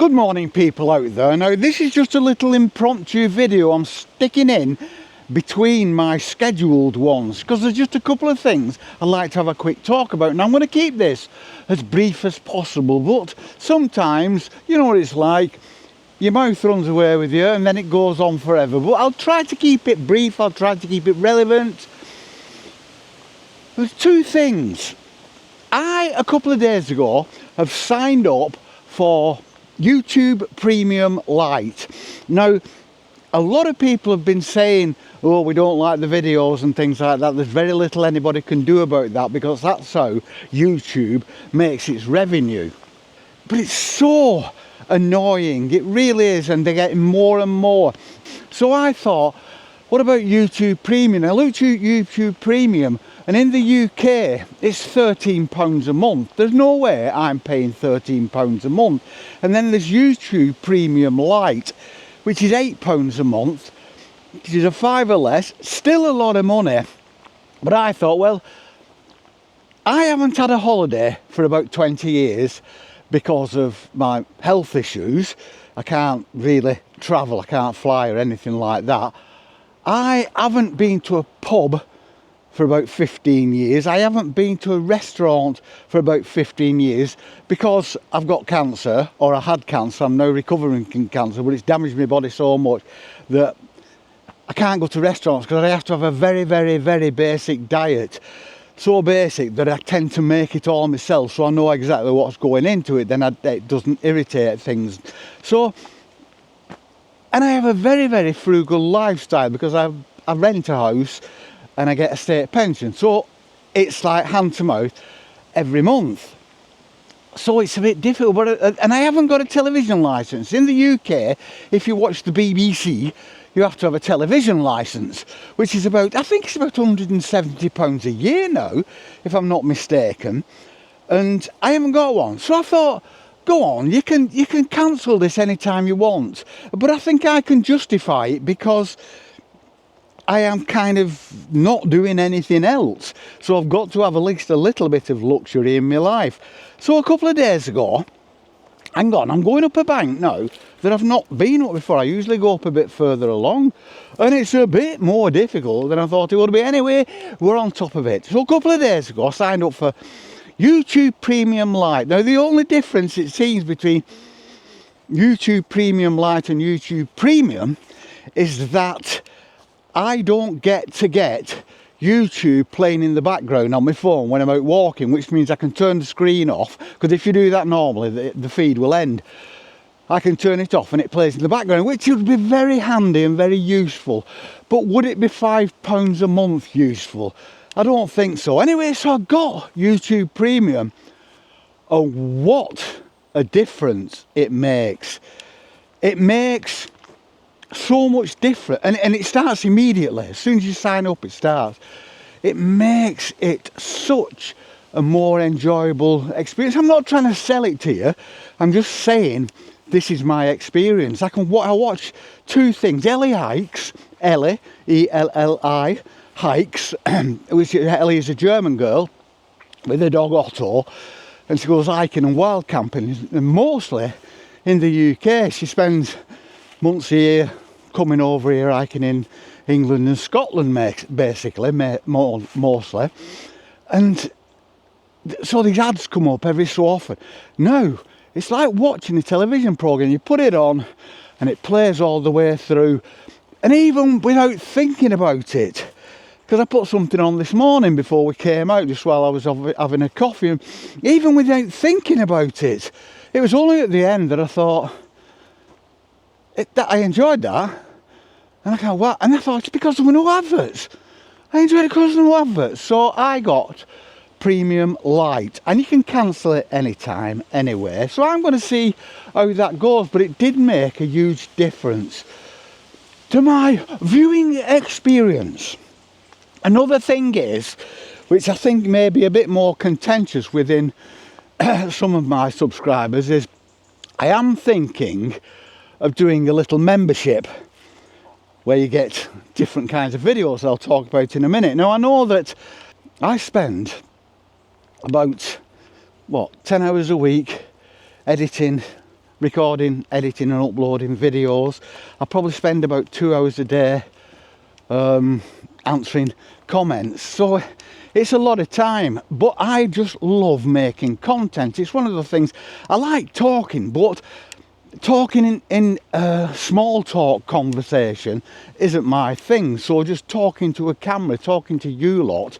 Good morning people out there. Now this is just a little impromptu video I'm sticking in between my scheduled ones because there's just a couple of things I'd like to have a quick talk about, and I'm going to keep this as brief as possible, but sometimes you know what it's like, your mouth runs away with you and then it goes on forever. But I'll try to keep it brief, I'll try to keep it relevant. There's two things. A couple of days ago have signed up for YouTube Premium-Lite. Now, a lot of people have been saying, oh, we don't like the videos and things like that. There's very little anybody can do about that because that's how YouTube makes its revenue. But it's so annoying, it really is, and they're getting more and more. So I thought, what about YouTube Premium? I looked at YouTube Premium, and in the UK it's £13 a month. There's no way I'm paying £13 a month. And then there's YouTube Premium-Lite, which is £8 a month, which is a fiver less, still a lot of money. But I thought, well, I haven't had a holiday for about 20 years because of my health issues. I can't really travel, I can't fly or anything like that. I haven't been to a pub for about 15 years. I haven't been to a restaurant for about 15 years because I've got cancer, or I had cancer. I'm now recovering from cancer, but it's damaged my body so much that I can't go to restaurants because I have to have a very, very, very basic diet. So basic that I tend to make it all myself, so I know exactly what's going into it, then it doesn't irritate things. So, and I have a very, very frugal lifestyle because I rent a house and I get a state pension, so it's like hand to mouth every month. So it's a bit difficult, but and I haven't got a television licence. In the UK, if you watch the BBC, you have to have a television licence, which is about, I think it's about £170 a year now, if I'm not mistaken. And I haven't got one, so I thought, go on, you can cancel this anytime you want. But I think I can justify it because I am kind of not doing anything else, so I've got to have at least a little bit of luxury in my life. So a couple of days ago, hang on, I'm going up a bank now that I've not been up before. I usually go up a bit further along, and it's a bit more difficult than I thought it would be. Anyway, we're on top of it. So a couple of days ago I signed up for YouTube Premium-Lite. Now the only difference it seems between YouTube Premium-Lite and YouTube Premium is that I don't get YouTube playing in the background on my phone when I'm out walking, which means I can turn the screen off, because if you do that normally the feed will end. I can turn it off and it plays in the background, which would be very handy and very useful. But would it be £5 a month useful? I don't think so. Anyway, so I got YouTube Premium, and what a difference it makes. It makes so much different, and it starts immediately. As soon as you sign up, it starts. It makes it such a more enjoyable experience. I'm not trying to sell it to you, I'm just saying this is my experience. I watch two things. Ellie hikes, Ellie, E-L-L-I, hikes, which Ellie is a German girl with a dog Otto, and she goes hiking and wild camping, and mostly in the UK. She spends months a year coming over here hiking in England and Scotland, basically, mostly. And so these ads come up every so often. Now, it's like watching a television programme. You put it on and it plays all the way through, and even without thinking about it, because I put something on this morning before we came out, just while I was having a coffee, and even without thinking about it, it was only at the end that I thought, I enjoyed that, and I go, what? And I thought, it's because there were no adverts. I enjoyed it because there were no adverts. So I got Premium-Lite, and you can cancel it anytime, anyway. So I'm going to see how that goes, but it did make a huge difference to my viewing experience. Another thing is, which I think may be a bit more contentious within some of my subscribers, is I am thinking of doing a little membership where you get different kinds of videos I'll talk about in a minute. Now I know that I spend about 10 hours a week editing recording, editing and uploading videos. I probably spend about 2 hours a day answering comments, so it's a lot of time, but I just love making content. It's one of the things I like talking, but talking in small talk conversation isn't my thing. So just talking to a camera, talking to you lot,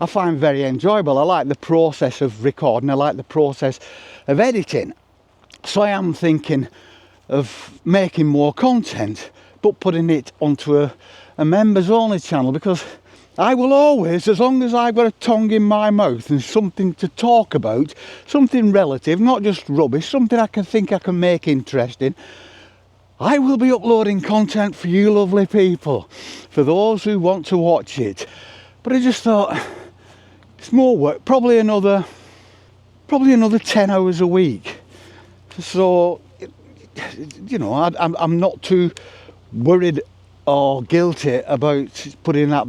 I find very enjoyable. I like the process of recording, I like the process of editing. So I am thinking of making more content, but putting it onto a members only channel, because I will always, as long as I've got a tongue in my mouth and something to talk about, something relative, not just rubbish, something I can make interesting, I will be uploading content for you lovely people, for those who want to watch it. But I just thought, it's more work, probably another 10 hours a week. So, you know, I'm not too worried or guilty about putting that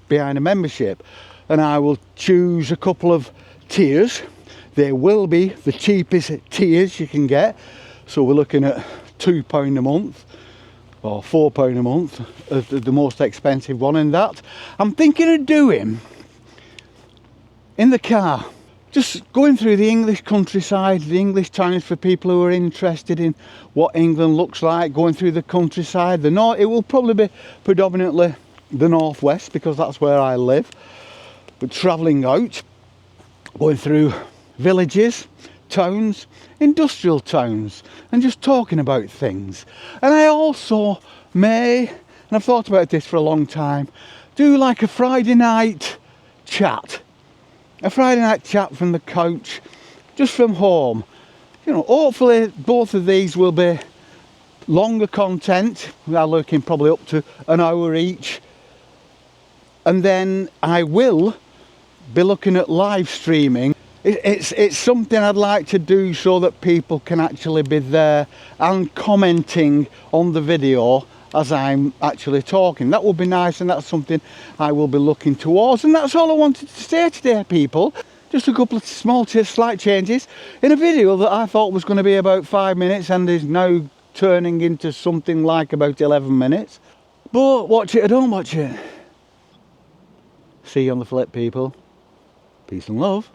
behind a membership, and I will choose a couple of tiers. They will be the cheapest tiers you can get, so we're looking at £2 a month or £4 a month as the most expensive one, and that I'm thinking of doing in the car, just going through the English countryside, the English towns, for people who are interested in what England looks like, going through the countryside. The north, it will probably be predominantly the northwest, because that's where I live, but travelling out, going through villages, towns, industrial towns, and just talking about things. And I also may, and I've thought about this for a long time, do like a Friday night chat from the couch, just from home. You know, hopefully both of these will be longer content. We're looking probably up to an hour each. And then I will be looking at live streaming. It's something I'd like to do so that people can actually be there and commenting on the video as I'm actually talking. That would be nice, and that's something I will be looking towards. And that's all I wanted to say today, people. Just a couple of small slight changes in a video that I thought was going to be about 5 minutes and is now turning into something like about 11 minutes. But watch it or don't watch it. See you on the flip, people. Peace and love.